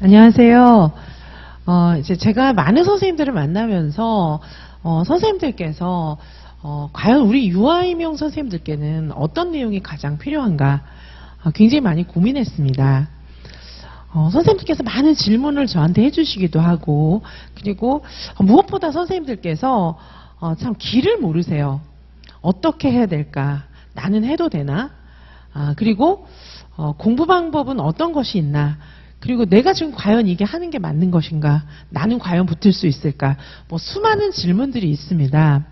안녕하세요. 이제 제가 많은 선생님들을 만나면서, 선생님들께서, 과연 우리 유아임용 선생님들께는 어떤 내용이 가장 필요한가, 굉장히 많이 고민했습니다. 선생님들께서 많은 질문을 저한테 해주시기도 하고, 그리고 무엇보다 선생님들께서, 참 길을 모르세요. 어떻게 해야 될까? 나는 해도 되나? 그리고, 공부 방법은 어떤 것이 있나? 그리고 내가 지금 과연 이게 하는 게 맞는 것인가? 나는 과연 붙을 수 있을까? 뭐 수많은 질문들이 있습니다.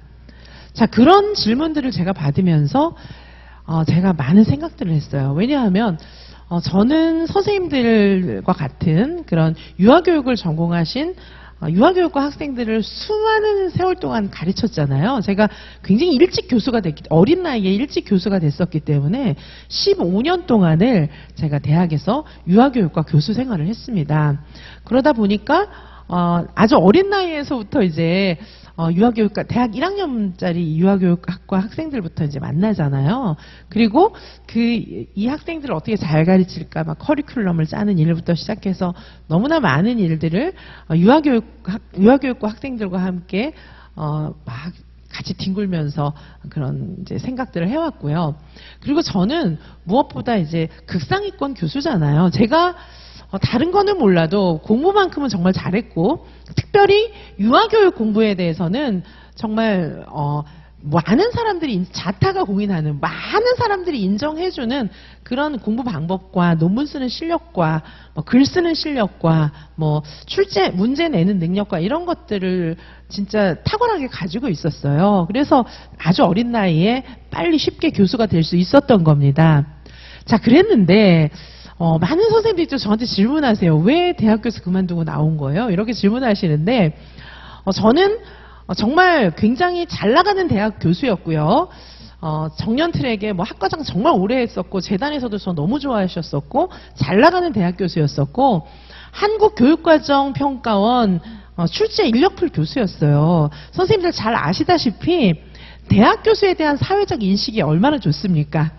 자, 그런 질문들을 제가 받으면서 제가 많은 생각들을 했어요. 왜냐하면 저는 선생님들과 같은 그런 유아교육을 전공하신 유아교육과 학생들을 수많은 세월 동안 가르쳤잖아요. 제가 굉장히 일찍 교수가 됐기, 어린 나이에 일찍 교수가 됐었기 때문에 15년 동안을 제가 대학에서 유아교육과 교수 생활을 했습니다. 그러다 보니까 아주 어린 나이에서부터 이제 유아교육과 대학 1학년짜리 유아교육학과 학생들부터 이제 만나잖아요. 그리고 이 학생들을 어떻게 잘 가르칠까 막 커리큘럼을 짜는 일부터 시작해서 너무나 많은 일들을 유아교육과 학생들과 함께 막 같이 뒹굴면서 그런 이제 생각들을 해왔고요. 그리고 저는 무엇보다 이제 극상위권 교수잖아요. 제가 다른 거는 몰라도 공부만큼은 정말 잘했고, 특별히 유아교육 공부에 대해서는 정말 많은 사람들이 자타가 공인하는, 많은 사람들이 인정해주는 그런 공부 방법과 논문 쓰는 실력과 글 쓰는 실력과 문제 내는 능력과 이런 것들을 진짜 탁월하게 가지고 있었어요. 그래서 아주 어린 나이에 빨리 쉽게 교수가 될 수 있었던 겁니다. 자, 그랬는데 많은 선생님들이 또 저한테 질문하세요. 왜 대학 교수 그만두고 나온 거예요? 이렇게 질문하시는데 저는 정말 굉장히 잘 나가는 대학 교수였고요. 정년 트랙에 학과장 정말 오래 했었고 재단에서도 저 너무 좋아하셨었고 잘 나가는 대학 교수였었고 한국교육과정평가원 출제 인력풀 교수였어요. 선생님들 잘 아시다시피 대학 교수에 대한 사회적 인식이 얼마나 좋습니까?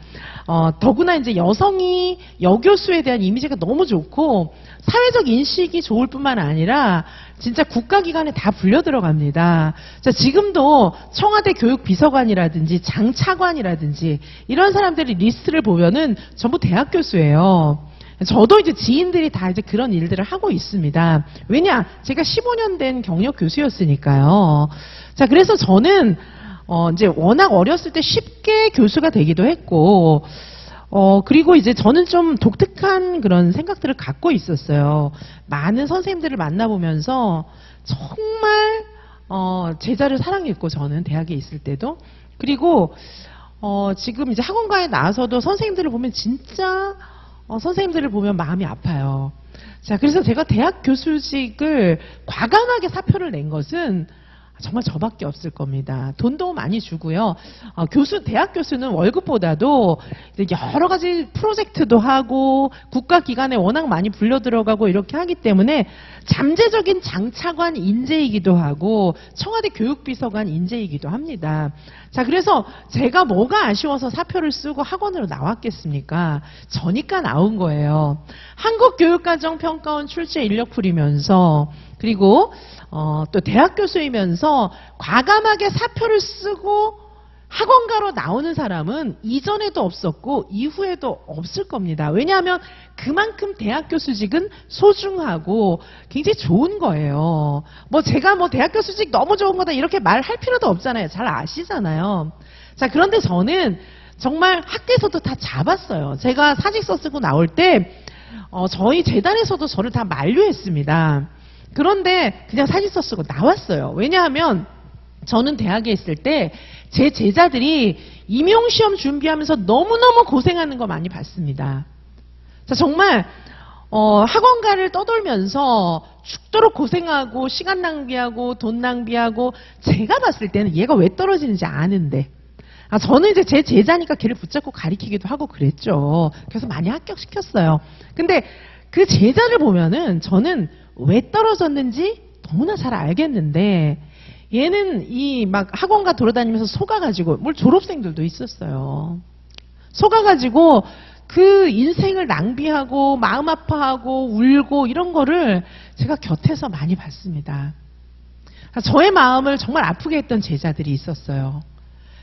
더구나 이제 여성이 여교수에 대한 이미지가 너무 좋고 사회적 인식이 좋을 뿐만 아니라 진짜 국가기관에 다 불려 들어갑니다. 자, 지금도 청와대 교육비서관이라든지 장차관이라든지 이런 사람들의 리스트를 보면은 전부 대학 교수예요. 저도 이제 지인들이 다 이제 그런 일들을 하고 있습니다. 왜냐? 제가 15년 된 경력 교수였으니까요. 자, 그래서 저는 이제 워낙 어렸을 때 쉽게 교수가 되기도 했고, 그리고 이제 저는 좀 독특한 그런 생각들을 갖고 있었어요. 많은 선생님들을 만나보면서 정말, 제자를 사랑했고, 저는 대학에 있을 때도. 그리고, 지금 이제 학원가에 나와서도 선생님들을 보면 진짜, 선생님들을 보면 마음이 아파요. 자, 그래서 제가 대학 교수직을 과감하게 사표를 낸 것은 정말 저밖에 없을 겁니다. 돈도 많이 주고요. 대학 교수는 월급보다도 여러 가지 프로젝트도 하고 국가기관에 워낙 많이 불려 들어가고 이렇게 하기 때문에 잠재적인 장차관 인재이기도 하고 청와대 교육비서관 인재이기도 합니다. 자, 그래서 제가 뭐가 아쉬워서 사표를 쓰고 학원으로 나왔겠습니까? 저니까 나온 거예요. 한국교육과정평가원 출제 인력풀이면서 그리고 또 대학 교수이면서 과감하게 사표를 쓰고 학원가로 나오는 사람은 이전에도 없었고 이후에도 없을 겁니다. 왜냐하면 그만큼 대학 교수직은 소중하고 굉장히 좋은 거예요. 제가 대학 교수직 너무 좋은 거다 이렇게 말할 필요도 없잖아요. 잘 아시잖아요. 자, 그런데 저는 정말 학교에서도 다 잡았어요. 제가 사직서 쓰고 나올 때 저희 재단에서도 저를 다 만류했습니다. 그런데 그냥 사직서 쓰고 나왔어요. 왜냐하면 저는 대학에 있을 때 제 제자들이 임용시험 준비하면서 너무너무 고생하는 거 많이 봤습니다. 자, 정말 학원가를 떠돌면서 죽도록 고생하고 시간 낭비하고 돈 낭비하고 제가 봤을 때는 얘가 왜 떨어지는지 아는데 저는 이제 제 제자니까 걔를 붙잡고 가리키기도 하고 그랬죠. 그래서 많이 합격시켰어요. 근데 그 제자를 보면은 저는 왜 떨어졌는지 너무나 잘 알겠는데 얘는 학원가 돌아다니면서 속아가지고 졸업생들도 있었어요. 속아가지고 그 인생을 낭비하고 마음 아파하고 울고 이런 거를 제가 곁에서 많이 봤습니다. 저의 마음을 정말 아프게 했던 제자들이 있었어요.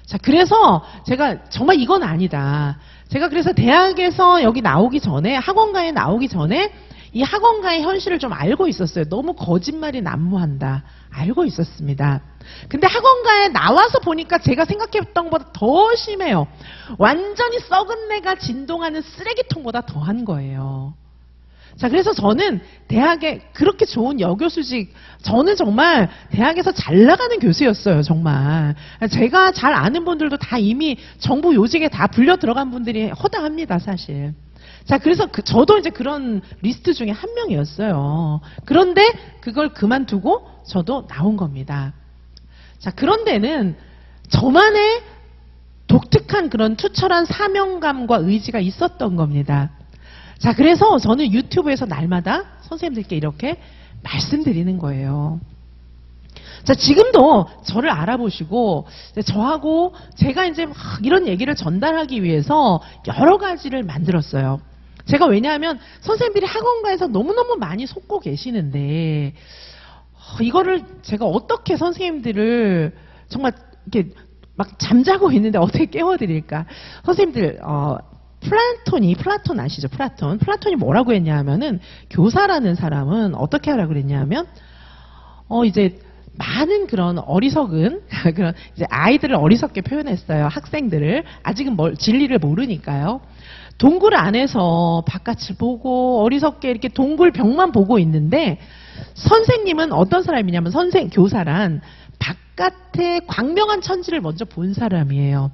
자, 그래서 제가 정말 이건 아니다. 제가 그래서 대학에서 여기 나오기 전에, 학원가에 나오기 전에 이 학원가의 현실을 좀 알고 있었어요. 너무 거짓말이 난무한다. 알고 있었습니다. 근데 학원가에 나와서 보니까 제가 생각했던 것보다 더 심해요. 완전히 썩은 내가 진동하는 쓰레기통보다 더한 거예요. 자, 그래서 저는 대학에 그렇게 좋은 여교수직, 저는 정말 대학에서 잘 나가는 교수였어요, 정말. 제가 잘 아는 분들도 다 이미 정부 요직에 다 불려 들어간 분들이 허다합니다, 사실. 자, 그래서 저도 이제 그런 리스트 중에 한 명이었어요. 그런데 그걸 그만두고 저도 나온 겁니다. 자, 그런데는 저만의 독특한 그런 투철한 사명감과 의지가 있었던 겁니다. 자, 그래서 저는 유튜브에서 날마다 선생님들께 이렇게 말씀드리는 거예요. 자, 지금도 저를 알아보시고 저하고 제가 이제 막 이런 얘기를 전달하기 위해서 여러 가지를 만들었어요. 제가 왜냐하면 선생님들이 학원가에서 너무너무 많이 속고 계시는데 이거를 제가 어떻게 선생님들을 정말 이렇게 막 잠자고 있는데 어떻게 깨워드릴까? 선생님들 플라톤 아시죠? 플라톤이 뭐라고 했냐 하면은 교사라는 사람은 어떻게 하라고 그랬냐 하면 이제 많은 그런 어리석은 그런 이제 아이들을 어리석게 표현했어요. 학생들을 아직은 진리를 모르니까요. 동굴 안에서 바깥을 보고 어리석게 이렇게 동굴 벽만 보고 있는데 선생님은 어떤 사람이냐면 교사란 바깥의 광명한 천지를 먼저 본 사람이에요.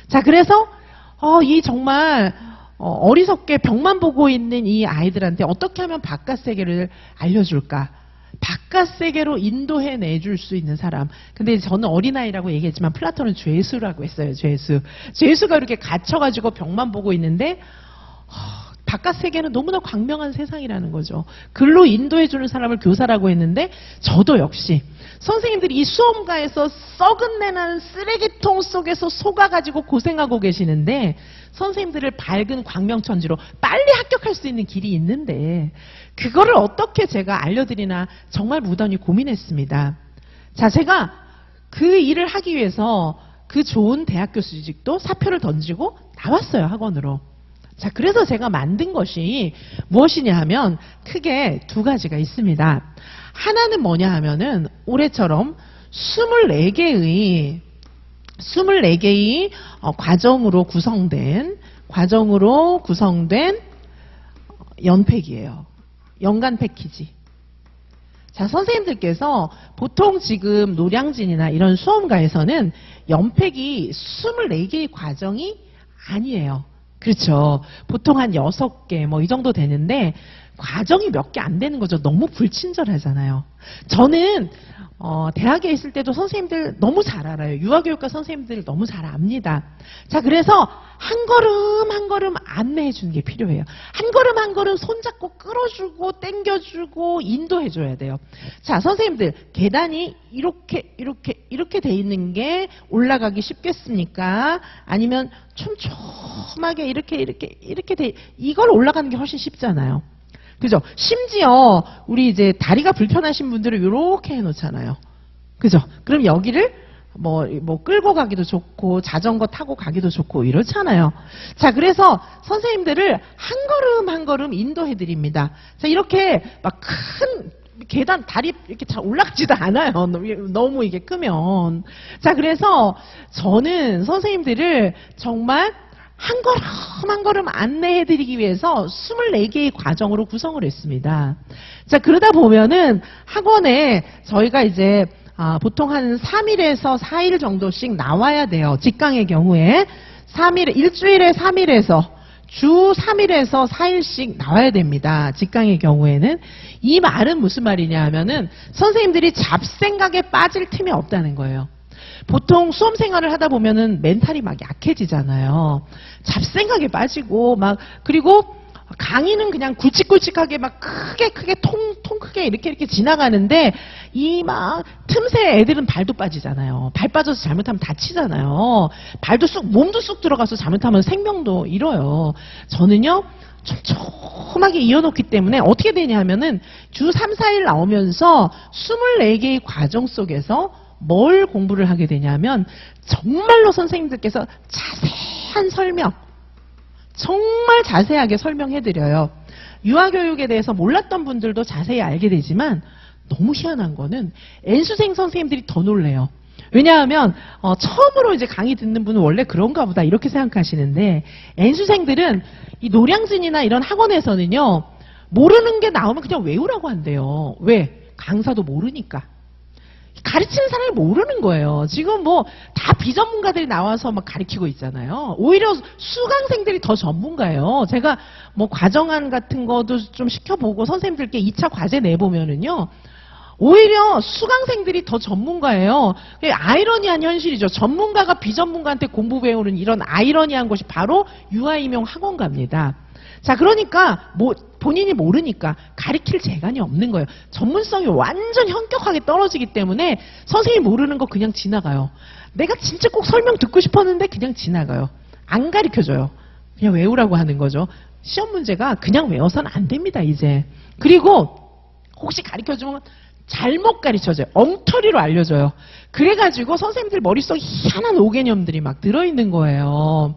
자, 그래서 이 정말 어리석게 벽만 보고 있는 이 아이들한테 어떻게 하면 바깥 세계를 알려줄까? 바깥 세계로 인도해 내줄 수 있는 사람. 근데 저는 어린아이라고 얘기했지만 플라톤은 죄수라고 했어요. 죄수가 이렇게 갇혀가지고 벽만 보고 있는데 바깥 세계는 너무나 광명한 세상이라는 거죠. 글로 인도해주는 사람을 교사라고 했는데 저도 역시 선생님들이 이 수험가에서 썩은 내나는 쓰레기통 속에서 속아가지고 고생하고 계시는데 선생님들을 밝은 광명천지로 빨리 합격할 수 있는 길이 있는데 그거를 어떻게 제가 알려드리나 정말 무던히 고민했습니다. 자, 제가 그 일을 하기 위해서 그 좋은 대학 교수직도 사표를 던지고 나왔어요, 학원으로. 자, 그래서 제가 만든 것이 무엇이냐 하면 크게 두 가지가 있습니다. 하나는 뭐냐 하면은 올해처럼 24개의 과정으로 구성된 연팩이에요. 연간 패키지. 자, 선생님들께서 보통 지금 노량진이나 이런 수험가에서는 연팩이 24개의 과정이 아니에요. 그렇죠. 보통 한 6개 뭐 이 정도 되는데 과정이 몇 개 안 되는 거죠. 너무 불친절하잖아요. 저는 대학에 있을 때도 선생님들 너무 잘 알아요. 유아교육과 선생님들 너무 잘 압니다. 자, 그래서 한 걸음 한 걸음 안내해 주는 게 필요해요. 한 걸음 한 걸음 손잡고 끌어주고 당겨주고 인도해 줘야 돼요. 자, 선생님들 계단이 이렇게 돼 있는 게 올라가기 쉽겠습니까? 아니면 촘촘하게 이렇게 돼 이걸 올라가는 게 훨씬 쉽잖아요. 그죠? 심지어 우리 이제 다리가 불편하신 분들은 이렇게 해놓잖아요. 그죠? 그럼 여기를 뭐 끌고 가기도 좋고 자전거 타고 가기도 좋고 이렇잖아요. 자, 그래서 선생님들을 한 걸음 한 걸음 인도해 드립니다. 자, 이렇게 막 큰 계단 다리 이렇게 잘 올라가지도 않아요. 너무 이게 크면. 자, 그래서 저는 선생님들을 정말 한 걸음 한 걸음 안내해 드리기 위해서 24개의 과정으로 구성을 했습니다. 자, 그러다 보면은 학원에 저희가 이제 보통 한 3일에서 4일 정도씩 나와야 돼요. 직강의 경우에 일주일에 3일에서 주 3일에서 4일씩 나와야 됩니다. 직강의 경우에는. 이 말은 무슨 말이냐 하면은 선생님들이 잡생각에 빠질 틈이 없다는 거예요. 보통 수험 생활을 하다 보면은 멘탈이 막 약해지잖아요. 잡생각에 빠지고 그리고 강의는 그냥 굵직굵직하게 막 크게 통 크게 이렇게 지나가는데 이 막 틈새 애들은 발도 빠지잖아요. 발 빠져서 잘못하면 다치잖아요. 발도 몸도 쑥 들어가서 잘못하면 생명도 잃어요. 저는요, 촘촘하게 이어놓기 때문에 어떻게 되냐 하면은 주 3, 4일 나오면서 24개의 과정 속에서 뭘 공부를 하게 되냐면 정말로 선생님들께서 자세한 설명, 정말 자세하게 설명해드려요. 유아교육에 대해서 몰랐던 분들도 자세히 알게 되지만 너무 희한한 거는 N수생 선생님들이 더 놀래요. 왜냐하면 처음으로 이제 강의 듣는 분은 원래 그런가 보다 이렇게 생각하시는데 N수생들은 이 노량진이나 이런 학원에서는요, 모르는 게 나오면 그냥 외우라고 한대요. 왜? 강사도 모르니까. 가르치는 사람이 모르는 거예요. 지금 뭐 다 비전문가들이 나와서 막 가르치고 있잖아요. 오히려 수강생들이 더 전문가예요. 제가 뭐 과정안 같은 것도 좀 시켜보고 선생님들께 2차 과제 내보면은요, 오히려 수강생들이 더 전문가예요. 아이러니한 현실이죠. 전문가가 비전문가한테 공부 배우는 이런 아이러니한 것이 바로 유아임용 학원가입니다. 자, 그러니까 본인이 모르니까 가르칠 재간이 없는 거예요. 전문성이 완전 현격하게 떨어지기 때문에 선생님이 모르는 거 그냥 지나가요. 내가 진짜 꼭 설명 듣고 싶었는데 그냥 지나가요. 안 가르쳐줘요. 그냥 외우라고 하는 거죠. 시험 문제가 그냥 외워서는 안 됩니다, 이제. 그리고 혹시 가르쳐주면 잘못 가르쳐줘요. 엉터리로 알려줘요. 그래가지고 선생님들 머릿속에 희한한 오개념들이 막 들어있는 거예요.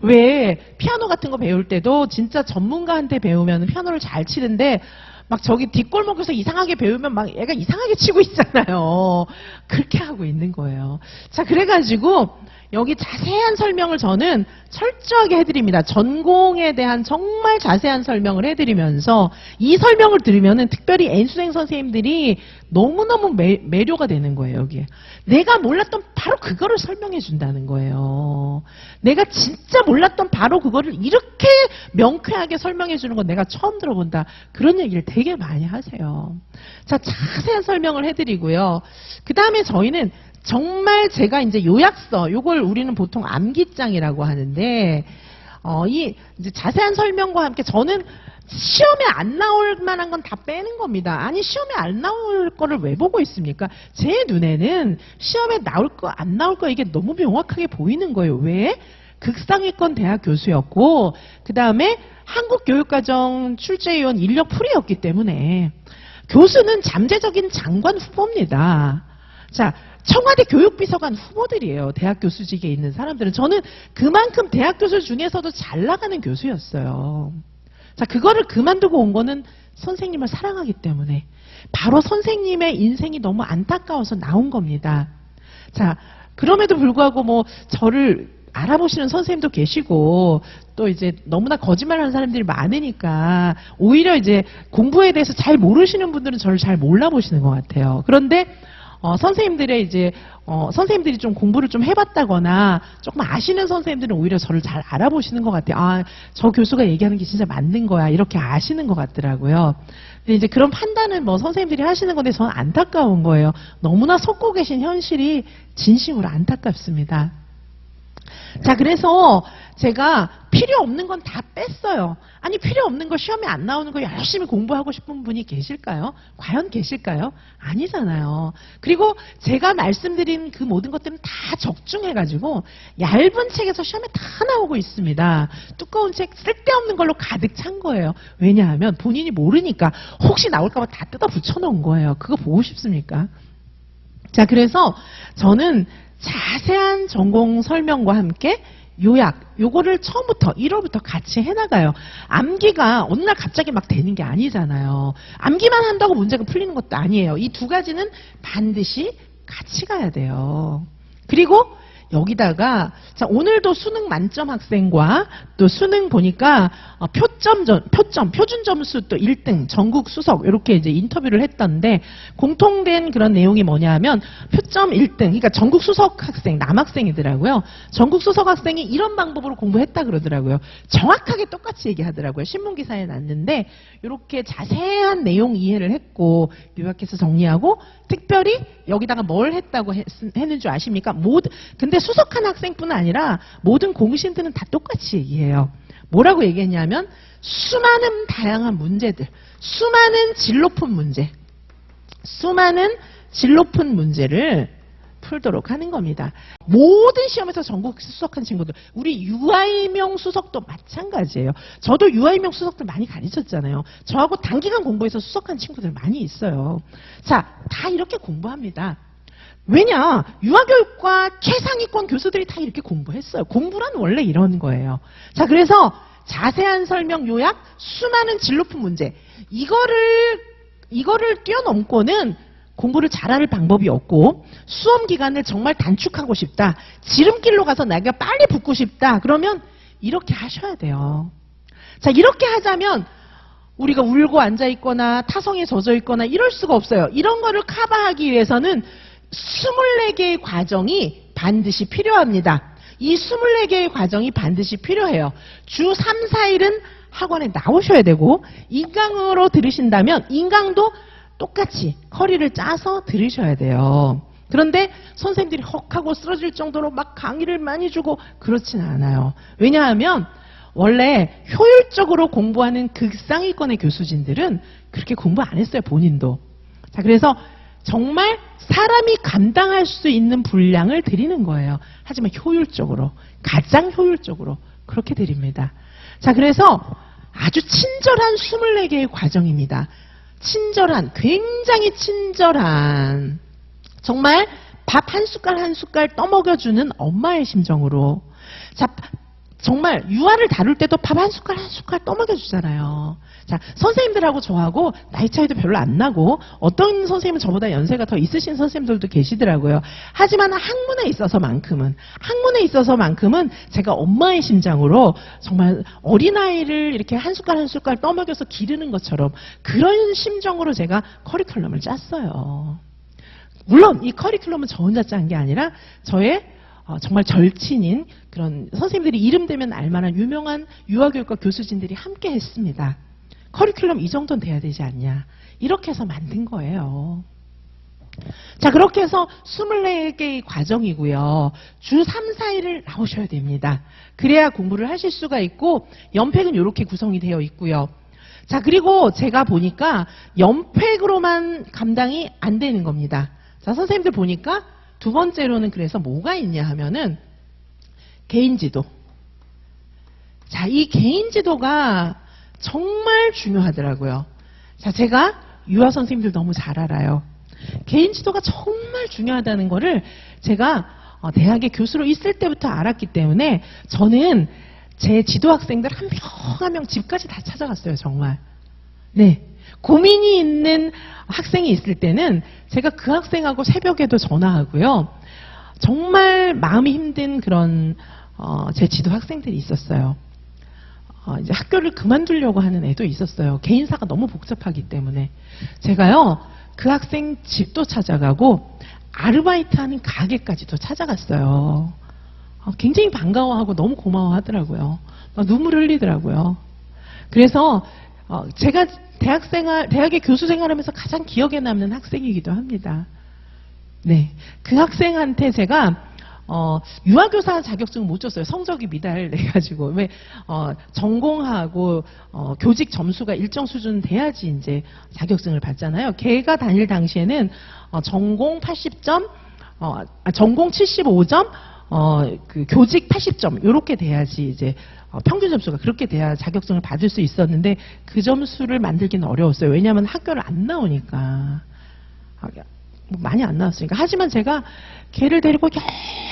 왜 피아노 같은 거 배울 때도 진짜 전문가한테 배우면 피아노를 잘 치는데 막 저기 뒷골목에서 이상하게 배우면 막 얘가 이상하게 치고 있잖아요. 그렇게 하고 있는 거예요. 자, 그래가지고 여기 자세한 설명을 저는 철저하게 해드립니다. 전공에 대한 정말 자세한 설명을 해드리면서 이 설명을 들으면은 특별히 N수생 선생님들이 너무너무 매료가 되는 거예요, 여기에. 내가 몰랐던 바로 그거를 설명해 준다는 거예요. 내가 진짜 몰랐던 바로 그거를 이렇게 명쾌하게 설명해 주는 건 내가 처음 들어본다. 그런 얘기를 되게 많이 하세요. 자, 자세한 설명을 해드리고요. 그 다음에 저희는 정말 제가 이제 요약서, 요걸 우리는 보통 암기장이라고 하는데, 이 이제 자세한 설명과 함께 저는 시험에 안 나올 만한 건 다 빼는 겁니다. 아니, 시험에 안 나올 거를 왜 보고 있습니까? 제 눈에는 시험에 나올 거, 안 나올 거 이게 너무 명확하게 보이는 거예요. 왜? 극상위권 대학 교수였고, 그 다음에 한국교육과정 출제위원 인력 풀이였기 때문에 교수는 잠재적인 장관 후보입니다. 자, 청와대 교육비서관 후보들이에요. 대학 교수직에 있는 사람들은. 저는 그만큼 대학 교수 중에서도 잘 나가는 교수였어요. 자, 그거를 그만두고 온 거는 선생님을 사랑하기 때문에 바로 선생님의 인생이 너무 안타까워서 나온 겁니다. 자, 그럼에도 불구하고 뭐 저를 알아보시는 선생님도 계시고 또 이제 너무나 거짓말하는 사람들이 많으니까 오히려 이제 공부에 대해서 잘 모르시는 분들은 저를 잘 몰라보시는 것 같아요. 그런데 선생님들의 이제 선생님들이 좀 공부를 좀 해봤다거나 조금 아시는 선생님들은 오히려 저를 잘 알아보시는 것 같아요. 아, 저 교수가 얘기하는 게 진짜 맞는 거야. 이렇게 아시는 것 같더라고요. 근데 이제 그런 판단은 뭐 선생님들이 하시는 건데 저는 안타까운 거예요. 너무나 속고 계신 현실이 진심으로 안타깝습니다. 자, 그래서 제가 필요 없는 건 다 뺐어요. 아니, 필요 없는 거 시험에 안 나오는 거 열심히 공부하고 싶은 분이 계실까요? 과연 계실까요? 아니잖아요. 그리고 제가 말씀드린 그 모든 것들은 다 적중해가지고 얇은 책에서 시험에 다 나오고 있습니다. 두꺼운 책 쓸데없는 걸로 가득 찬 거예요. 왜냐하면 본인이 모르니까 혹시 나올까 봐 다 뜯어 붙여놓은 거예요. 그거 보고 싶습니까? 자, 그래서 저는 자세한 전공 설명과 함께 요약, 요거를 처음부터 1월부터 같이 해나가요. 암기가 어느 날 갑자기 막 되는 게 아니잖아요. 암기만 한다고 문제가 풀리는 것도 아니에요. 이 두 가지는 반드시 같이 가야 돼요. 그리고 여기다가 자, 오늘도 수능 만점 학생과 또 수능 보니까 표준 점수 또 1등 전국 수석 이렇게 이제 인터뷰를 했던데 공통된 그런 내용이 뭐냐면 표점 1등 그러니까 전국 수석 학생 남학생이더라고요. 전국 수석 학생이 이런 방법으로 공부했다 그러더라고요. 정확하게 똑같이 얘기하더라고요. 신문 기사에 났는데 이렇게 자세한 내용 이해를 했고 요약해서 정리하고 특별히 여기다가 뭘 했다고 했는 줄 아십니까? 근데 수석한 학생뿐 아니라 모든 공신들은 다 똑같이 얘기해요. 뭐라고 얘기했냐면 수많은 다양한 문제들, 수많은 질 높은 문제, 수많은 질 높은 문제를 풀도록 하는 겁니다. 모든 시험에서 전국 수석한 친구들, 우리 유아이명 수석도 마찬가지예요. 저도 유아이명 수석들 많이 가르쳤잖아요. 저하고 단기간 공부해서 수석한 친구들 많이 있어요. 자, 다 이렇게 공부합니다. 왜냐? 유아교육과 최상위권 교수들이 다 이렇게 공부했어요. 공부란 원래 이런 거예요. 자, 그래서 자세한 설명, 요약, 수많은 질 높은 문제. 이거를 뛰어넘고는 공부를 잘할 방법이 없고, 수험 기간을 정말 단축하고 싶다, 지름길로 가서 내가 빨리 붙고 싶다, 그러면 이렇게 하셔야 돼요. 자, 이렇게 하자면 우리가 울고 앉아있거나 타성에 젖어있거나 이럴 수가 없어요. 이런 거를 커버하기 위해서는 24개의 과정이 반드시 필요합니다. 이 24개의 과정이 반드시 필요해요. 주 3, 4일은 학원에 나오셔야 되고, 인강으로 들으신다면 인강도 똑같이 커리를 짜서 들으셔야 돼요. 그런데 선생님들이 헉하고 쓰러질 정도로 막 강의를 많이 주고 그렇진 않아요. 왜냐하면 원래 효율적으로 공부하는 극상위권의 교수진들은 그렇게 공부 안 했어요, 본인도. 자, 그래서 정말 사람이 감당할 수 있는 분량을 드리는 거예요. 하지만 효율적으로, 가장 효율적으로 그렇게 드립니다. 자, 그래서 아주 친절한 24개의 과정입니다. 친절한, 굉장히 친절한, 정말 밥 한 숟갈 한 숟갈 떠먹여주는 엄마의 심정으로. 자, 정말 유아를 다룰 때도 밥 한 숟갈 한 숟갈 떠먹여주잖아요. 자, 선생님들하고 저하고 나이 차이도 별로 안 나고, 어떤 선생님은 저보다 연세가 더 있으신 선생님들도 계시더라고요. 하지만 학문에 있어서만큼은 제가 엄마의 심장으로 정말 어린아이를 이렇게 한 숟갈 한 숟갈 떠먹여서 기르는 것처럼 그런 심정으로 제가 커리큘럼을 짰어요. 물론 이 커리큘럼은 저 혼자 짠 게 아니라 저의 정말 절친인 그런 선생님들이 이름 되면 알만한 유명한 유아교육과 교수진들이 함께 했습니다. 커리큘럼 이 정도는 돼야 되지 않냐, 이렇게 해서 만든 거예요. 자, 그렇게 해서 24개의 과정이고요. 주 3, 4일을 나오셔야 됩니다. 그래야 공부를 하실 수가 있고, 연팩은 이렇게 구성이 되어 있고요. 자, 그리고 제가 보니까 연팩으로만 감당이 안 되는 겁니다. 자, 선생님들 보니까 두 번째로는 그래서 뭐가 있냐 하면은 개인지도. 자, 이 개인지도가 정말 중요하더라고요. 자, 제가 유아 선생님들 너무 잘 알아요. 개인지도가 정말 중요하다는 거를 제가 대학의 교수로 있을 때부터 알았기 때문에 저는 제 지도 학생들 한 명 한 명 집까지 다 찾아갔어요, 정말. 네. 고민이 있는 학생이 있을 때는 제가 그 학생하고 새벽에도 전화하고요. 정말 마음이 힘든 그런 제 지도 학생들이 있었어요. 이제 학교를 그만두려고 하는 애도 있었어요. 개인사가 너무 복잡하기 때문에. 제가요, 그 학생 집도 찾아가고 아르바이트하는 가게까지도 찾아갔어요. 굉장히 반가워하고 너무 고마워하더라고요. 막 눈물 흘리더라고요. 그래서 제가 대학의 교수 생활하면서 가장 기억에 남는 학생이기도 합니다. 네, 그 학생한테 제가 유아교사 자격증 못 줬어요. 성적이 미달돼가지고. 왜 전공하고 교직 점수가 일정 수준 돼야지 이제 자격증을 받잖아요. 걔가 다닐 당시에는 전공 80점, 전공 75점, 그 교직 80점 이렇게 돼야지 이제 평균 점수가 그렇게 돼야 자격증을 받을 수 있었는데 그 점수를 만들기는 어려웠어요. 왜냐하면 학교를 안 나오니까. 많이 안 나왔으니까. 하지만 제가 걔를 데리고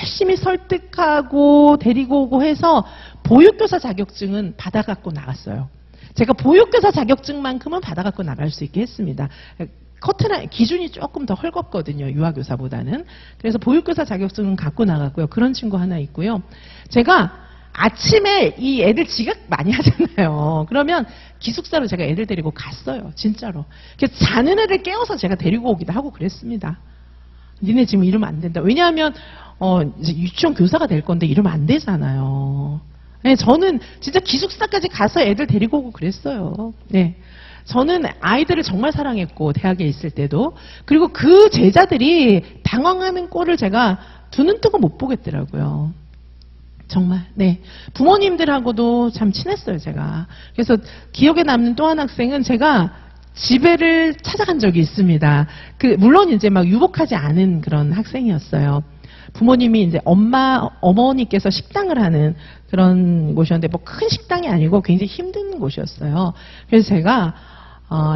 열심히 설득하고 데리고 오고 해서 보육교사 자격증은 받아갖고 나갔어요. 제가 보육교사 자격증만큼은 받아갖고 나갈 수 있게 했습니다. 커트라인 기준이 조금 더 헐겁거든요, 유아교사보다는. 그래서 보육교사 자격증은 갖고 나갔고요. 그런 친구 하나 있고요. 제가 아침에 이 애들 지각 많이 하잖아요. 그러면 기숙사로 제가 애들 데리고 갔어요. 진짜로. 그래서 자는 애들 깨워서 제가 데리고 오기도 하고 그랬습니다. 니네 지금 이러면 안 된다. 왜냐하면 이제 유치원 교사가 될 건데 이러면 안 되잖아요. 네, 저는 진짜 기숙사까지 가서 애들 데리고 오고 그랬어요. 네. 저는 아이들을 정말 사랑했고, 대학에 있을 때도. 그리고 그 제자들이 당황하는 꼴을 제가 두 눈 뜨고 못 보겠더라고요. 정말. 네. 부모님들하고도 참 친했어요, 제가. 그래서 기억에 남는 또 한 학생은 제가 집에를 찾아간 적이 있습니다. 물론 이제 막 유복하지 않은 그런 학생이었어요. 부모님이 이제 어머니께서 식당을 하는 그런 곳이었는데, 뭐 큰 식당이 아니고 굉장히 힘든 곳이었어요. 그래서 제가,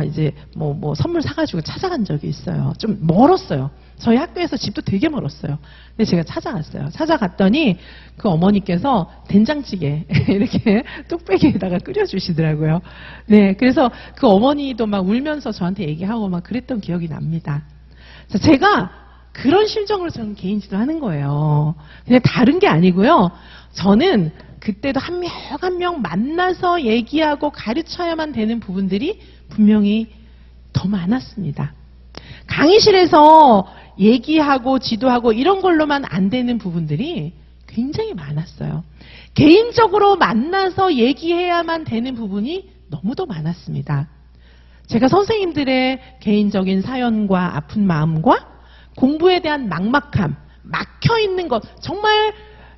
이제 뭐 선물 사가지고 찾아간 적이 있어요. 좀 멀었어요. 저희 학교에서 집도 되게 멀었어요. 근데 제가 찾아갔어요. 찾아갔더니 그 어머니께서 된장찌개 이렇게 뚝배기에다가 끓여주시더라고요. 네, 그래서 그 어머니도 막 울면서 저한테 얘기하고 막 그랬던 기억이 납니다. 제가 그런 심정으로 저는 개인 지도하는 거예요. 그냥 다른 게 아니고요. 저는 그때도 한 명 한 명 만나서 얘기하고 가르쳐야만 되는 부분들이 분명히 더 많았습니다. 강의실에서 얘기하고 지도하고 이런 걸로만 안 되는 부분들이 굉장히 많았어요. 개인적으로 만나서 얘기해야만 되는 부분이 너무도 많았습니다. 제가 선생님들의 개인적인 사연과 아픈 마음과 공부에 대한 막막함, 막혀있는 것, 정말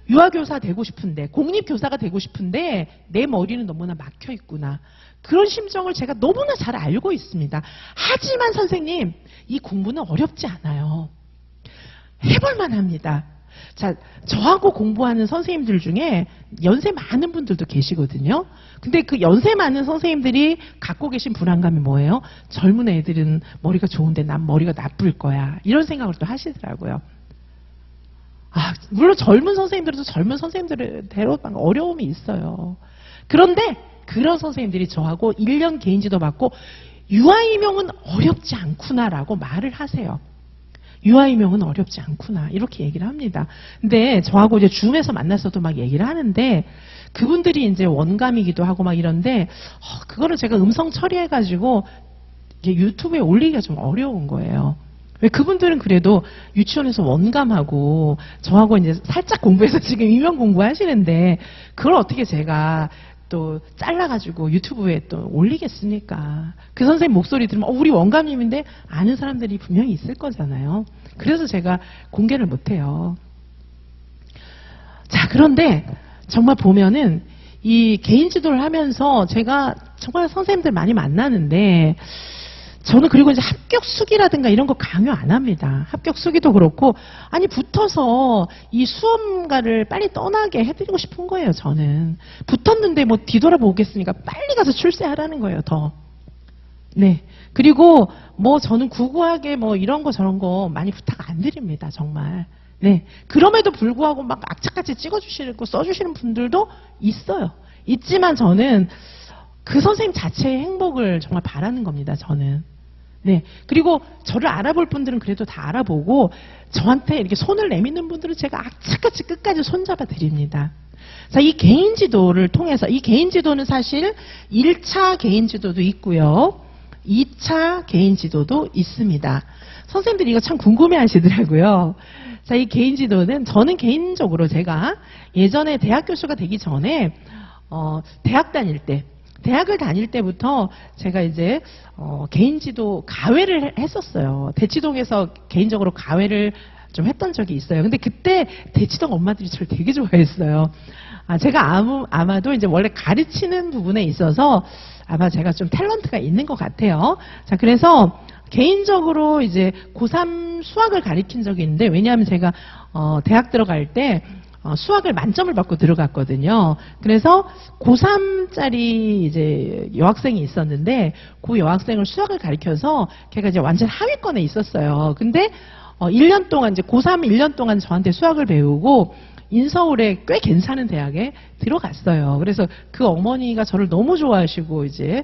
유아교사 되고 싶은데, 공립교사가 되고 싶은데 내 머리는 너무나 막혀있구나. 그런 심정을 제가 너무나 잘 알고 있습니다. 하지만 선생님, 이 공부는 어렵지 않아요. 해볼만 합니다. 자, 저하고 공부하는 선생님들 중에 연세 많은 분들도 계시거든요. 근데 그 연세 많은 선생님들이 갖고 계신 불안감이 뭐예요? 젊은 애들은 머리가 좋은데 난 머리가 나쁠 거야. 이런 생각을 또 하시더라고요. 물론 젊은 선생님들도 젊은 선생님들대로 어려움이 있어요. 그런데 그런 선생님들이 저하고 1년 개인지도 받고 유아임용은 어렵지 않구나라고 말을 하세요. 유아임용은 어렵지 않구나 이렇게 얘기를 합니다. 근데 저하고 이제 줌에서 만나서도 막 얘기를 하는데 그분들이 이제 원감이기도 하고 막 이런데 그거를 제가 음성 처리해가지고 이게 유튜브에 올리기가 좀 어려운 거예요. 왜 그분들은 그래도 유치원에서 원감하고 저하고 이제 살짝 공부해서 지금 임용 공부하시는데 그걸 어떻게 제가 또 잘라가지고 유튜브에 또 올리겠습니까? 그 선생님 목소리 들으면 우리 원감님인데 아는 사람들이 분명히 있을 거잖아요. 그래서 제가 공개를 못해요. 자, 그런데 정말 보면은 이 개인 지도를 하면서 제가 정말 선생님들 많이 만나는데 저는 그리고 이제 합격 수기라든가 이런 거 강요 안 합니다. 합격 수기도 그렇고 아니 붙어서 이 수험가를 빨리 떠나게 해드리고 싶은 거예요. 저는 붙었는데 뭐 뒤돌아보겠으니까 빨리 가서 출세하라는 거예요. 더. 네. 그리고 뭐 저는 구구하게 뭐 이런 거 저런 거 많이 부탁 안 드립니다. 정말. 네. 그럼에도 불구하고 막 악착같이 찍어주시고 써주시는 분들도 있어요. 있지만 저는 그 선생님 자체의 행복을 정말 바라는 겁니다. 저는. 네. 그리고 저를 알아볼 분들은 그래도 다 알아보고 저한테 이렇게 손을 내미는 분들은 제가 악착같이 끝까지 손잡아 드립니다. 자, 이 개인 지도를 통해서 이 개인 지도는 사실 1차 개인 지도도 있고요. 2차 개인 지도도 있습니다. 선생님들이 이거 참 궁금해 하시더라고요. 자, 이 개인 지도는 저는 개인적으로 제가 예전에 대학 교수가 되기 전에 대학을 다닐 때부터 제가 이제 개인 지도 가회를 했었어요. 대치동에서 개인적으로 가회를 좀 했던 적이 있어요. 근데 그때 대치동 엄마들이 저를 되게 좋아했어요. 제가 아마도 이제 원래 가르치는 부분에 있어서 아마 제가 좀 탤런트가 있는 것 같아요. 자, 그래서 개인적으로 이제 고3 수학을 가르친 적이 있는데 왜냐하면 제가 대학 들어갈 때 수학을 만점을 받고 들어갔거든요. 그래서 고3짜리 이제 여학생이 있었는데 그 여학생을 수학을 가르쳐서 걔가 이제 완전 하위권에 있었어요. 근데 1년 동안 이제 고3 1년 동안 저한테 수학을 배우고 인서울에 꽤 괜찮은 대학에 들어갔어요. 그래서 그 어머니가 저를 너무 좋아하시고 이제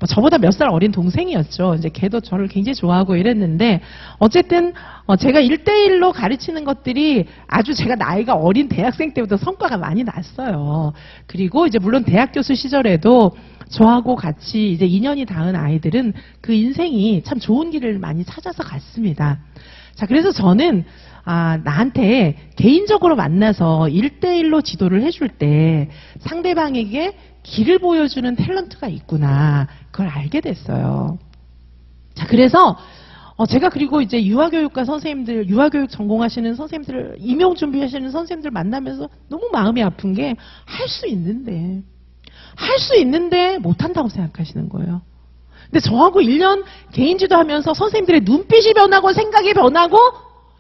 저보다 몇 살 어린 동생이었죠. 이제 걔도 저를 굉장히 좋아하고 이랬는데 어쨌든 제가 1대1로 가르치는 것들이 아주 제가 나이가 어린 대학생 때부터 성과가 많이 났어요. 그리고 이제 물론 대학 교수 시절에도 저하고 같이 이제 2년이 닿은 아이들은 그 인생이 참 좋은 길을 많이 찾아서 갔습니다. 자, 그래서 저는 나한테 개인적으로 만나서 1대1로 지도를 해줄 때 상대방에게 길을 보여주는 탤런트가 있구나. 그걸 알게 됐어요. 자, 그래서 제가 그리고 이제 유아교육과 선생님들, 유아교육 전공하시는 선생님들, 임용 준비하시는 선생님들 만나면서 너무 마음이 아픈 게 할 수 있는데 못한다고 생각하시는 거예요. 근데 저하고 1년 개인지도 하면서 선생님들의 눈빛이 변하고 생각이 변하고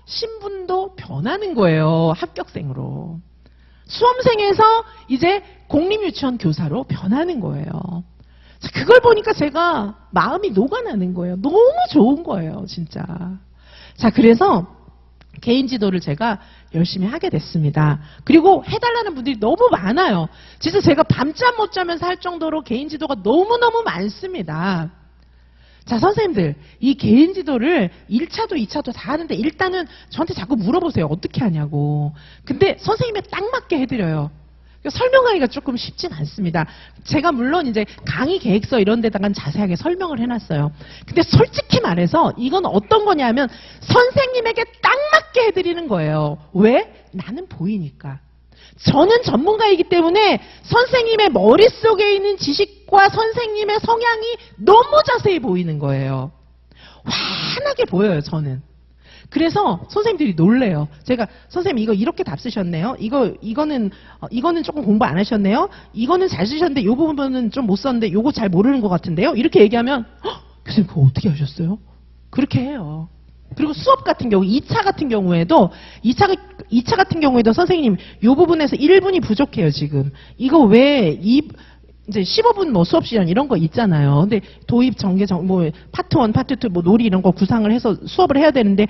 신분도 변하는 거예요. 합격생으로. 수험생에서 이제 공립유치원 교사로 변하는 거예요. 그걸 보니까 제가 마음이 녹아나는 거예요. 너무 좋은 거예요, 진짜. 자, 그래서 개인 지도를 제가 열심히 하게 됐습니다. 그리고 해달라는 분들이 너무 많아요. 진짜 제가 밤잠 못 자면서 할 정도로 개인 지도가 너무너무 많습니다. 자, 선생님들, 이 개인 지도를 1차도 2차도 다 하는데 일단은 저한테 자꾸 물어보세요. 어떻게 하냐고. 근데 선생님에 딱 맞게 해드려요. 설명하기가 조금 쉽진 않습니다. 제가 물론 이제 강의 계획서 이런 데다가 자세하게 설명을 해놨어요. 근데 솔직히 말해서 이건 어떤 거냐면 선생님에게 딱 맞게 해드리는 거예요. 왜? 나는 보이니까. 저는 전문가이기 때문에 선생님의 머릿속에 있는 지식과 선생님의 성향이 너무 자세히 보이는 거예요. 환하게 보여요, 저는. 그래서 선생님들이 놀래요. 제가 선생님 이거 이렇게 답 쓰셨네요. 이거는 조금 공부 안 하셨네요. 이거는 잘 쓰셨는데 요 부분은 좀 못 썼는데 요거 잘 모르는 것 같은데요. 이렇게 얘기하면 교수님 그거 어떻게 하셨어요? 그렇게 해요. 그리고 수업 같은 경우 2차 같은 경우에도 2차 같은 경우에도 선생님 요 부분에서 1분이 부족해요, 지금. 이거 왜 이제 15분 뭐 수업 시간 이런 거 있잖아요. 근데 도입 전개 뭐 파트 1, 파트 2 뭐 놀이 이런 거 구상을 해서 수업을 해야 되는데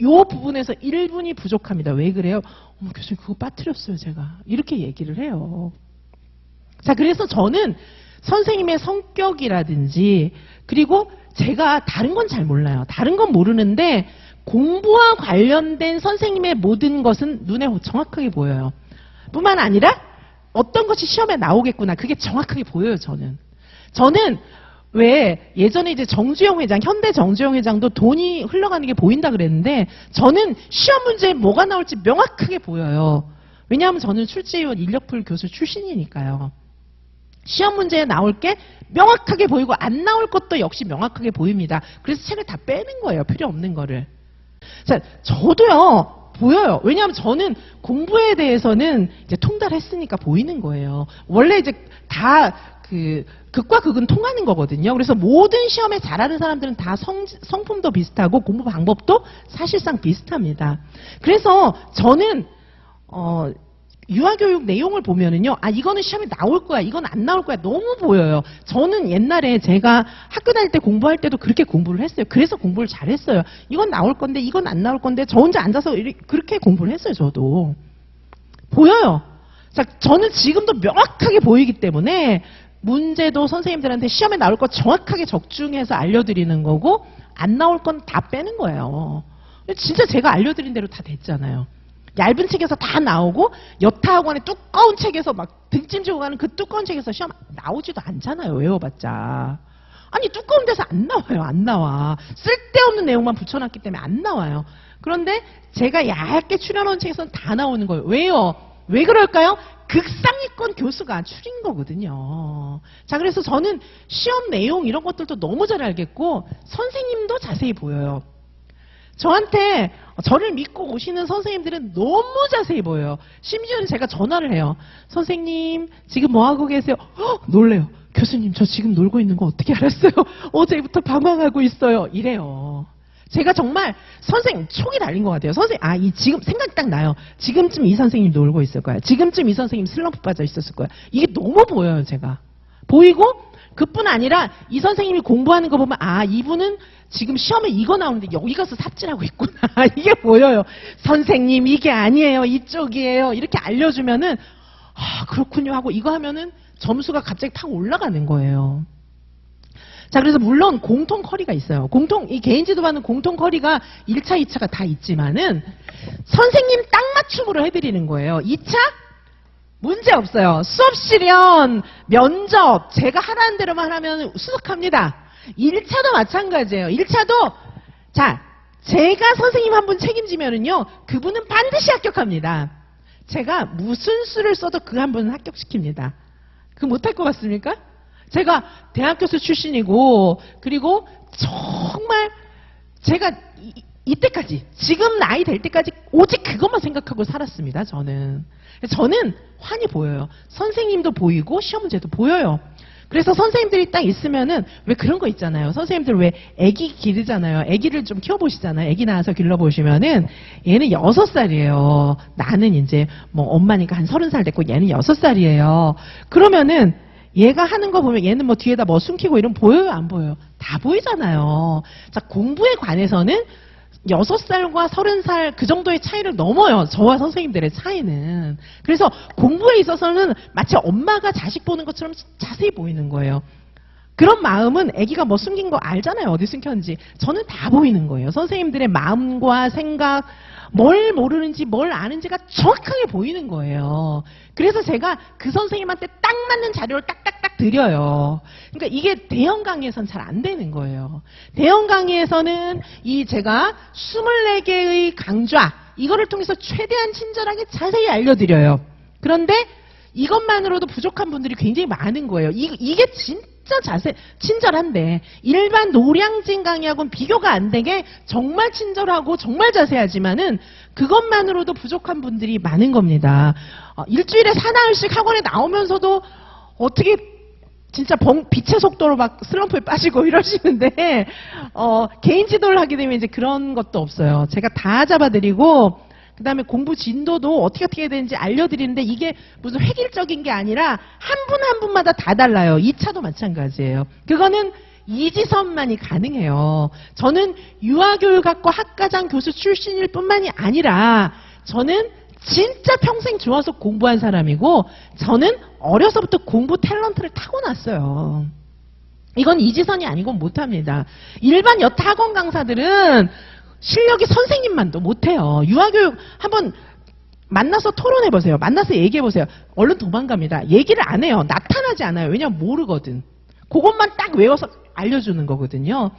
요 부분에서 1분이 부족합니다. 왜 그래요? 어머 교수님 그거 빠뜨렸어요, 제가. 이렇게 얘기를 해요. 자, 그래서 저는 선생님의 성격이라든지 그리고 제가 다른 건 잘 몰라요. 다른 건 모르는데 공부와 관련된 선생님의 모든 것은 눈에 정확하게 보여요. 뿐만 아니라 어떤 것이 시험에 나오겠구나. 그게 정확하게 보여요, 저는. 저는 왜 예전에 이제 정주영 회장, 현대 정주영 회장도 돈이 흘러가는 게 보인다 그랬는데 저는 시험 문제에 뭐가 나올지 명확하게 보여요. 왜냐하면 저는 출제위원 인력풀 교수 출신이니까요. 시험 문제에 나올 게 명확하게 보이고 안 나올 것도 역시 명확하게 보입니다. 그래서 책을 다 빼는 거예요. 필요 없는 거를. 자, 저도요. 보여요. 왜냐하면 저는 공부에 대해서는 이제 통달했으니까 보이는 거예요. 원래 이제 다 극과 극은 통하는 거거든요. 그래서 모든 시험에 잘하는 사람들은 다 성품도 비슷하고 공부 방법도 사실상 비슷합니다. 그래서 저는 유아교육 내용을 보면은요, 아, 이거는 시험에 나올 거야, 이건 안 나올 거야, 너무 보여요. 저는 옛날에 제가 학교 다닐 때 공부할 때도 그렇게 공부를 했어요. 그래서 공부를 잘했어요. 이건 나올 건데, 이건 안 나올 건데, 저 혼자 앉아서 그렇게 공부를 했어요, 저도. 보여요. 자, 저는 지금도 명확하게 보이기 때문에, 문제도 선생님들한테 시험에 나올 거 정확하게 적중해서 알려드리는 거고, 안 나올 건 다 빼는 거예요. 진짜 제가 알려드린 대로 다 됐잖아요. 얇은 책에서 다 나오고 여타학원의 두꺼운 책에서 막 등짐 지고 가는 그 두꺼운 책에서 시험 나오지도 않잖아요. 외워봤자. 아니 두꺼운 데서 안 나와요. 안 나와. 쓸데없는 내용만 붙여놨기 때문에 안 나와요. 그런데 제가 얇게 추려놓은 책에서는 다 나오는 거예요. 왜요? 왜 그럴까요? 극상위권 교수가 추린 거거든요. 자, 그래서 저는 시험 내용 이런 것들도 너무 잘 알겠고 선생님도 자세히 보여요. 저한테 저를 믿고 오시는 선생님들은 너무 자세히 보여요. 심지어는 제가 전화를 해요. 선생님 지금 뭐하고 계세요? 놀래요. 교수님 저 지금 놀고 있는 거 어떻게 알았어요? 어제부터 방황하고 있어요. 이래요. 제가 정말 선생님 촉이 달린 것 같아요. 선생님 지금 생각이 딱 나요. 지금쯤 이 선생님 놀고 있을 거야. 지금쯤 이 선생님 슬럼프 빠져 있었을 거야. 이게 너무 보여요. 제가. 보이고 그뿐 아니라 이 선생님이 공부하는 거 보면 이분은 지금 시험에 이거 나오는데 여기 가서 삽질하고 있구나. 이게 보여요. 선생님 이게 아니에요. 이쪽이에요. 이렇게 알려주면은 그렇군요 하고 이거 하면은 점수가 갑자기 팍 올라가는 거예요. 자, 그래서 물론 공통 커리가 있어요. 이 개인 지도반은 공통 커리가 1차, 2차가 다 있지만은 선생님 딱 맞춤으로 해드리는 거예요. 2차? 문제 없어요. 수업 실현, 면접, 제가 하라는 대로만 하면 수석합니다. 1차도 마찬가지예요. 1차도, 자, 제가 선생님 한 분 책임지면은요, 그분은 반드시 합격합니다. 제가 무슨 수를 써도 그 한 분은 합격시킵니다. 그거 못할 것 같습니까? 제가 대학교수 출신이고, 그리고 정말 제가 이때까지, 지금 나이 될 때까지 오직 그것만 생각하고 살았습니다, 저는 환히 보여요. 선생님도 보이고, 시험 문제도 보여요. 그래서 선생님들이 딱 있으면은 왜 그런 거 있잖아요. 선생님들 왜 아기 기르잖아요. 아기를 좀 키워보시잖아요. 아기 낳아서 길러보시면은 얘는 6살이에요. 나는 이제 뭐 엄마니까 한 30살 됐고 얘는 6살이에요. 그러면은 얘가 하는 거 보면 얘는 뭐 뒤에다 뭐 숨기고 이런 보여요? 안 보여요? 다 보이잖아요. 자, 공부에 관해서는 6살과 30살 그 정도의 차이를 넘어요. 저와 선생님들의 차이는. 그래서 공부에 있어서는 마치 엄마가 자식 보는 것처럼 자세히 보이는 거예요. 그런 마음은 아기가 뭐 숨긴 거 알잖아요. 어디 숨겼는지. 저는 다 보이는 거예요. 선생님들의 마음과 생각, 뭘 모르는지 뭘 아는지가 정확하게 보이는 거예요. 그래서 제가 그 선생님한테 딱 맞는 자료를 딱딱딱 드려요. 그러니까 이게 대형 강의에서는 잘 안 되는 거예요. 대형 강의에서는 이 제가 24개의 강좌 이거를 통해서 최대한 친절하게 자세히 알려드려요. 그런데 이것만으로도 부족한 분들이 굉장히 많은 거예요. 이게 진짜 친절한데 일반 노량진 강의하고는 비교가 안 되게 정말 친절하고 정말 자세하지만은 그것만으로도 부족한 분들이 많은 겁니다. 일주일에 4나흘씩 학원에 나오면서도 어떻게 진짜 빛의 속도로 막 슬럼프에 빠지고 이러시는데 개인 지도를 하게 되면 이제 그런 것도 없어요. 제가 다 잡아드리고 그 다음에 공부 진도도 어떻게 해야 되는지 알려드리는데 이게 무슨 획일적인 게 아니라 한 분 한 분마다 다 달라요. 2차도 마찬가지예요. 그거는 이지선만이 가능해요. 저는 유아교육학과 학과장 교수 출신일 뿐만이 아니라 저는 진짜 평생 좋아서 공부한 사람이고 저는 어려서부터 공부 탤런트를 타고났어요. 이건 이지선이 아니고 못합니다. 일반 여타 학원 강사들은 실력이 선생님만도 못해요. 유아교육 한번 만나서 토론해보세요. 만나서 얘기해보세요. 얼른 도망갑니다. 얘기를 안 해요. 나타나지 않아요. 왜냐면 모르거든. 그것만 딱 외워서 알려주는 거거든요.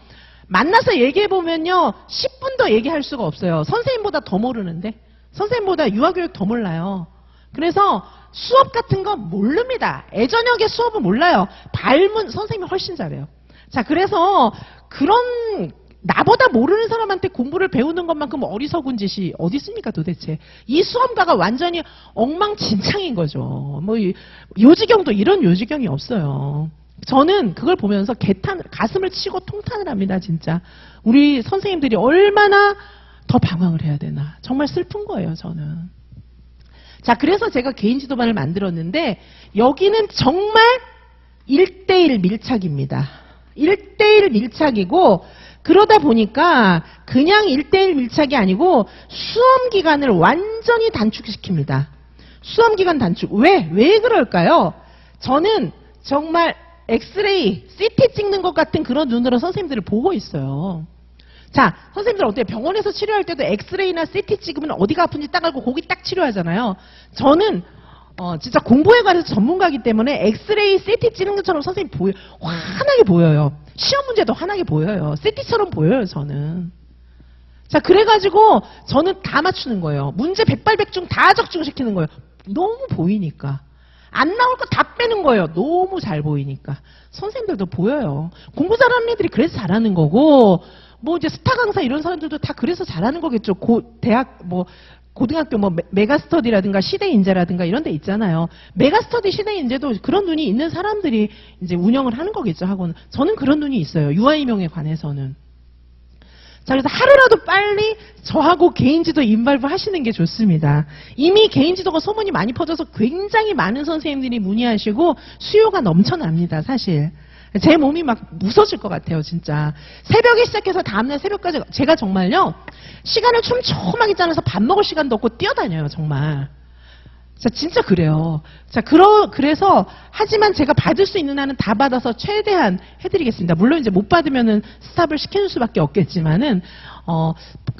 만나서 얘기해보면요. 10분도 얘기할 수가 없어요. 선생님보다 더 모르는데. 선생님보다 유아교육 더 몰라요. 그래서 수업 같은 거 모릅니다. 애저녁에 수업은 몰라요. 발문 선생님이 훨씬 잘해요. 자, 그래서 그런 나보다 모르는 사람한테 공부를 배우는 것만큼 어리석은 짓이 어디 있습니까 도대체. 이 수험가가 완전히 엉망진창인 거죠. 뭐 요지경도 이런 요지경이 없어요. 저는 그걸 보면서 가슴을 치고 통탄을 합니다. 진짜 우리 선생님들이 얼마나 더 방황을 해야 되나. 정말 슬픈 거예요. 저는. 자, 그래서 제가 개인 지도반을 만들었는데 여기는 정말 1:1 밀착입니다. 1:1 밀착이고 그러다 보니까 그냥 1:1 밀착이 아니고 수험 기간을 완전히 단축시킵니다. 수험 기간 단축. 왜 그럴까요? 저는 정말 엑스레이, CT 찍는 것 같은 그런 눈으로 선생님들을 보고 있어요. 자, 선생님들 어때요? 병원에서 치료할 때도 엑스레이나 CT 찍으면 어디가 아픈지 딱 알고 거기 딱 치료하잖아요. 저는 진짜 공부에 관해서 전문가이기 때문에 엑스레이, CT 찍는 것처럼 선생님 환하게 보여요. 시험 문제도 환하게 보여요. CT처럼 보여요, 저는. 자, 그래가지고 저는 다 맞추는 거예요. 문제 백발백중 다 적중시키는 거예요. 너무 보이니까. 안 나올 거 다 빼는 거예요. 너무 잘 보이니까. 선생님들도 보여요. 공부 잘하는 애들이 그래서 잘하는 거고, 뭐 이제 스타 강사 이런 사람들도 다 그래서 잘하는 거겠죠. 고등학교 뭐 메가스터디라든가 시대인재라든가 이런 데 있잖아요. 메가스터디 시대인재도 그런 눈이 있는 사람들이 이제 운영을 하는 거겠죠, 학원은. 저는 그런 눈이 있어요. 유아이명에 관해서는. 자, 그래서 하루라도 빨리 저하고 개인지도 인발부 하시는 게 좋습니다. 이미 개인지도가 소문이 많이 퍼져서 굉장히 많은 선생님들이 문의하시고 수요가 넘쳐납니다, 사실. 제 몸이 막 무서질 것 같아요, 진짜. 새벽에 시작해서 다음날 새벽까지 제가 정말요, 시간을 촘촘하게 짜내서 밥 먹을 시간도 없고 뛰어다녀요, 정말. 자, 진짜 그래요. 자, 그래서, 하지만 제가 받을 수 있는 한은 다 받아서 최대한 해드리겠습니다. 물론 이제 못 받으면은 스탑을 시키는 수밖에 없겠지만은,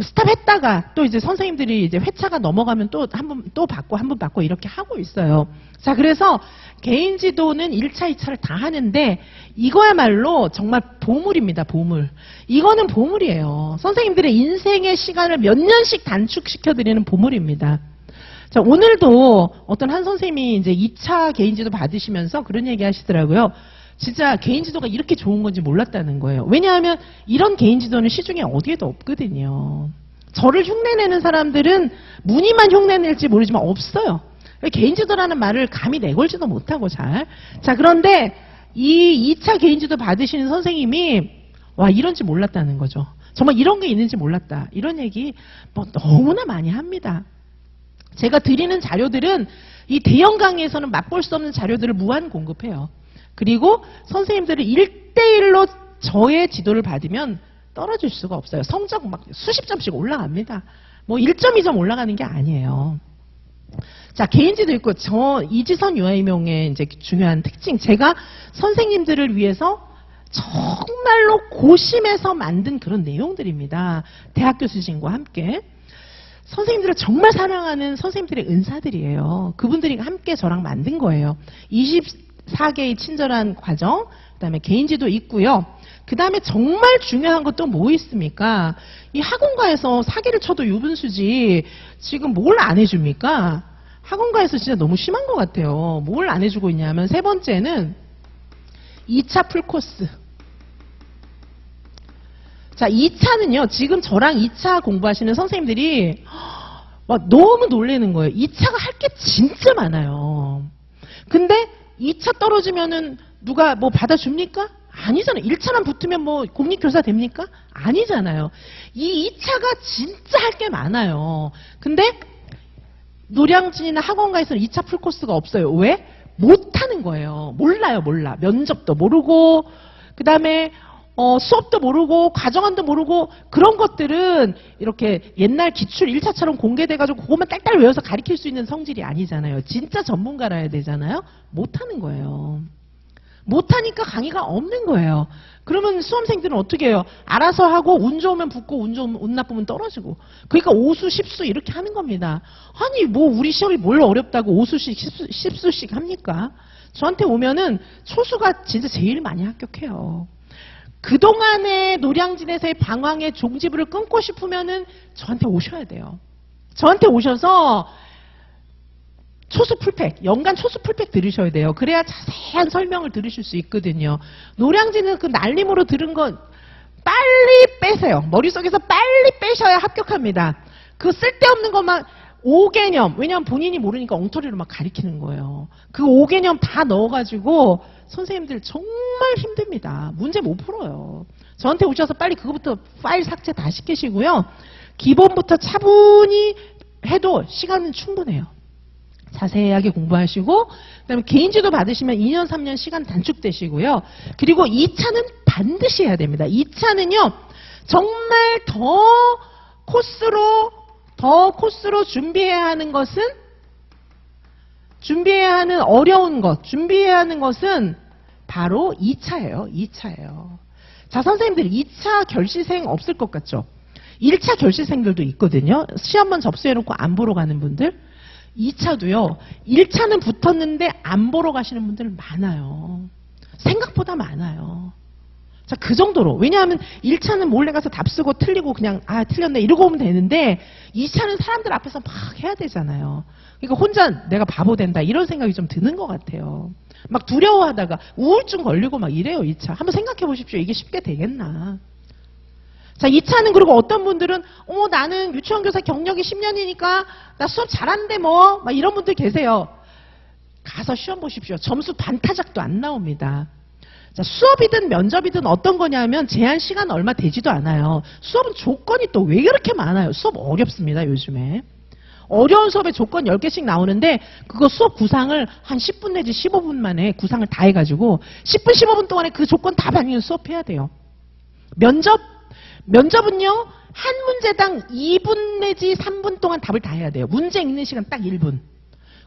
스탑했다가 또 이제 선생님들이 이제 회차가 넘어가면 또 한 번 또 받고 한 번 받고 이렇게 하고 있어요. 자, 그래서 개인 지도는 1차, 2차를 다 하는데 이거야말로 정말 보물입니다, 보물. 이거는 보물이에요. 선생님들의 인생의 시간을 몇 년씩 단축시켜드리는 보물입니다. 자, 오늘도 어떤 한 선생님이 이제 2차 개인지도 받으시면서 그런 얘기 하시더라고요. 진짜 개인지도가 이렇게 좋은 건지 몰랐다는 거예요. 왜냐하면 이런 개인지도는 시중에 어디에도 없거든요. 저를 흉내내는 사람들은 무늬만 흉내낼지 모르지만 없어요. 개인지도라는 말을 감히 내걸지도 못하고 잘. 자, 그런데 이 2차 개인지도 받으시는 선생님이 와 이런지 몰랐다는 거죠. 정말 이런 게 있는지 몰랐다. 이런 얘기 뭐 너무나 많이 합니다. 제가 드리는 자료들은 이 대형 강의에서는 맛볼 수 없는 자료들을 무한 공급해요. 그리고 선생님들을 1대1로 저의 지도를 받으면 떨어질 수가 없어요. 성적 막 수십 점씩 올라갑니다. 뭐 1.2점 올라가는 게 아니에요. 자, 개인지도 있고, 이지선 유아이명의 이제 중요한 특징. 제가 선생님들을 위해서 정말로 고심해서 만든 그런 내용들입니다. 대학교 수진과 함께. 선생님들을 정말 사랑하는 선생님들의 은사들이에요. 그분들이 함께 저랑 만든 거예요. 24개의 친절한 과정, 그 다음에 개인지도 있고요. 그 다음에 정말 중요한 것도 뭐 있습니까? 이 학원가에서 사기를 쳐도 유분수지 지금 뭘 안 해줍니까? 학원가에서 진짜 너무 심한 것 같아요. 뭘 안 해주고 있냐면 세 번째는 2차 풀코스. 자, 2차는요. 지금 저랑 2차 공부하시는 선생님들이 너무 놀라는 거예요. 2차가 할 게 진짜 많아요. 근데 2차 떨어지면은 누가 뭐 받아줍니까? 아니잖아요. 1차만 붙으면 뭐 공립교사 됩니까? 아니잖아요. 이 2차가 진짜 할 게 많아요. 근데 노량진이나 학원가에서는 2차 풀코스가 없어요. 왜? 못하는 거예요. 몰라요. 몰라. 면접도 모르고 그 다음에 수업도 모르고 과정안도 모르고 그런 것들은 이렇게 옛날 기출 1차처럼 공개돼가지고 그것만 딸딸 외워서 가르칠 수 있는 성질이 아니잖아요. 진짜 전문가라야 되잖아요. 못하는 거예요. 못하니까 강의가 없는 거예요. 그러면 수험생들은 어떻게 해요? 알아서 하고 운 좋으면 붙고 운 나쁘면 떨어지고. 그러니까 5수 10수 이렇게 하는 겁니다. 아니 뭐 우리 시험이 뭘 어렵다고 5수씩 10수씩 합니까? 저한테 오면은 초수가 진짜 제일 많이 합격해요. 그동안의 노량진에서의 방황의 종지부를 끊고 싶으면은 저한테 오셔야 돼요. 저한테 오셔서 초수 풀팩, 연간 초수 풀팩 들으셔야 돼요. 그래야 자세한 설명을 들으실 수 있거든요. 노량진은 그 날림으로 들은 건 빨리 빼세요. 머릿속에서 빨리 빼셔야 합격합니다. 그 쓸데없는 것만 5개념, 왜냐하면 본인이 모르니까 엉터리로 막 가리키는 거예요. 그 5개념 다 넣어가지고 선생님들 정말 힘듭니다. 문제 못 풀어요. 저한테 오셔서 빨리 그거부터 파일 삭제 다 시키시고요. 기본부터 차분히 해도 시간은 충분해요. 자세하게 공부하시고 그다음에 개인지도 받으시면 2년 3년 시간 단축되시고요. 그리고 2차는 반드시 해야 됩니다. 2차는요. 정말 더 코스로 준비해야 하는 것은 어려운 것, 준비해야 하는 것은 바로 2차예요. 2차예요. 자, 선생님들 2차 결시생 없을 것 같죠? 1차 결시생들도 있거든요. 시험만 접수해놓고 안 보러 가는 분들. 2차도요. 1차는 붙었는데 안 보러 가시는 분들 많아요. 생각보다 많아요. 자, 그 정도로. 왜냐하면 1차는 몰래 가서 답 쓰고 틀리고 그냥 틀렸네 이러고 오면 되는데 2차는 사람들 앞에서 막 해야 되잖아요. 그러니까 혼자 내가 바보 된다 이런 생각이 좀 드는 것 같아요. 막 두려워하다가 우울증 걸리고 막 이래요. 2차. 한번 생각해 보십시오. 이게 쉽게 되겠나. 자, 2차는 그리고 어떤 분들은 나는 유치원 교사 경력이 10년이니까 나 수업 잘하는데 뭐 막 이런 분들 계세요. 가서 시험 보십시오. 점수 반타작도 안 나옵니다. 자, 수업이든 면접이든 어떤 거냐면 제한 시간 얼마 되지도 않아요. 수업은 조건이 또 왜 그렇게 많아요? 수업 어렵습니다. 요즘에. 어려운 수업에 조건 10개씩 나오는데 그거 수업 구상을 한 10분 내지 15분 만에 구상을 다 해가지고 10분 15분 동안에 그 조건 다 반영해서 수업해야 돼요. 면접은요. 한 문제당 2분 내지 3분 동안 답을 다 해야 돼요. 문제 읽는 시간 딱 1분.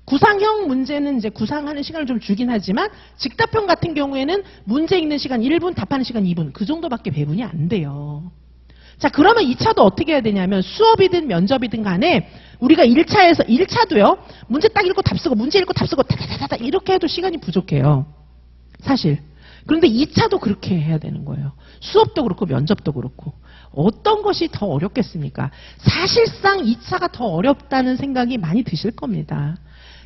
구상형 문제는 이제 구상하는 시간을 좀 주긴 하지만 직답형 같은 경우에는 문제 읽는 시간 1분, 답하는 시간 2분. 그 정도밖에 배분이 안 돼요. 자, 그러면 2차도 어떻게 해야 되냐면 수업이든 면접이든 간에 우리가 1차도요. 문제 딱 읽고 답 쓰고 문제 읽고 답 쓰고 다다다다 이렇게 해도 시간이 부족해요. 사실. 그런데 2차도 그렇게 해야 되는 거예요. 수업도 그렇고 면접도 그렇고. 어떤 것이 더 어렵겠습니까? 사실상 2차가 더 어렵다는 생각이 많이 드실 겁니다.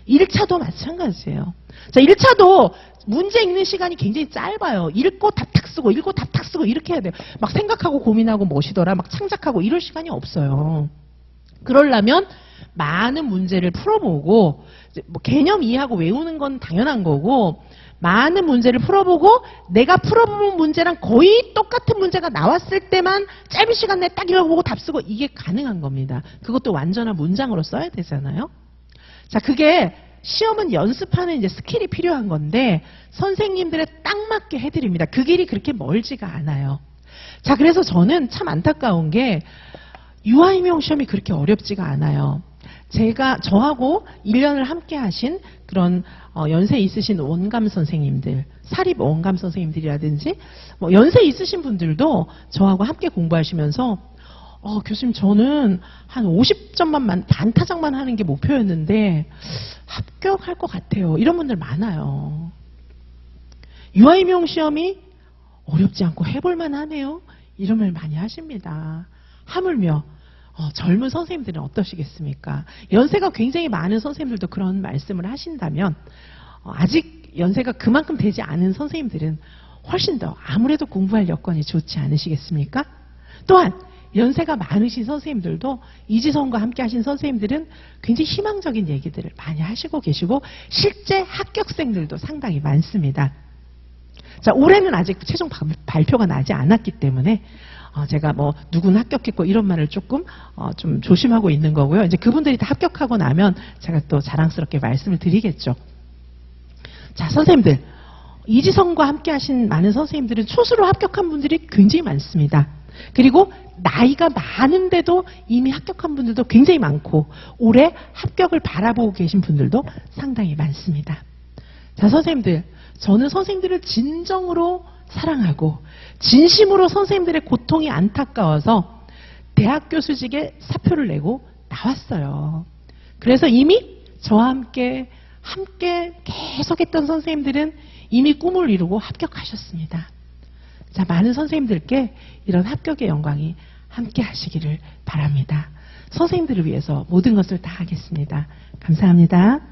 1차도 마찬가지예요. 자, 1차도 문제 읽는 시간이 굉장히 짧아요. 읽고 답 탁 쓰고 읽고 답 탁 쓰고 이렇게 해야 돼요. 막 생각하고 고민하고 뭐시더라 막 창작하고 이럴 시간이 없어요. 그러려면 많은 문제를 풀어보고 뭐 개념 이해하고 외우는 건 당연한 거고 많은 문제를 풀어보고 내가 풀어본 문제랑 거의 똑같은 문제가 나왔을 때만 짧은 시간 내에 딱 읽어보고 답 쓰고 이게 가능한 겁니다. 그것도 완전한 문장으로 써야 되잖아요. 자, 그게 시험은 연습하는 이제 스킬이 필요한 건데 선생님들의 딱 맞게 해드립니다. 그 길이 그렇게 멀지가 않아요. 자, 그래서 저는 참 안타까운 게 유아임용 시험이 그렇게 어렵지가 않아요. 저하고 1년을 함께 하신 그런 연세 있으신 원감 선생님들, 사립 원감 선생님들이라든지 연세 있으신 분들도 저하고 함께 공부하시면서 교수님 저는 한 50점만 반타작만 하는 게 목표였는데 합격할 것 같아요. 이런 분들 많아요. 유아임용 시험이 어렵지 않고 해볼만 하네요. 이런 말 많이 하십니다. 하물며 젊은 선생님들은 어떠시겠습니까? 연세가 굉장히 많은 선생님들도 그런 말씀을 하신다면 아직 연세가 그만큼 되지 않은 선생님들은 훨씬 더 아무래도 공부할 여건이 좋지 않으시겠습니까? 또한 연세가 많으신 선생님들도 이지성과 함께 하신 선생님들은 굉장히 희망적인 얘기들을 많이 하시고 계시고 실제 합격생들도 상당히 많습니다. 자, 올해는 아직 최종 발표가 나지 않았기 때문에 제가 누구는 합격했고 이런 말을 조금 좀 조심하고 있는 거고요. 이제 그분들이 다 합격하고 나면 제가 또 자랑스럽게 말씀을 드리겠죠. 자, 선생님들 이지성과 함께 하신 많은 선생님들은 초수로 합격한 분들이 굉장히 많습니다. 그리고 나이가 많은데도 이미 합격한 분들도 굉장히 많고 올해 합격을 바라보고 계신 분들도 상당히 많습니다. 자, 선생님들 저는 선생님들을 진정으로 사랑하고 진심으로 선생님들의 고통이 안타까워서 대학 교수직에 사표를 내고 나왔어요. 그래서 이미 저와 함께 계속했던 선생님들은 이미 꿈을 이루고 합격하셨습니다. 자, 많은 선생님들께 이런 합격의 영광이 함께 하시기를 바랍니다. 선생님들을 위해서 모든 것을 다 하겠습니다. 감사합니다.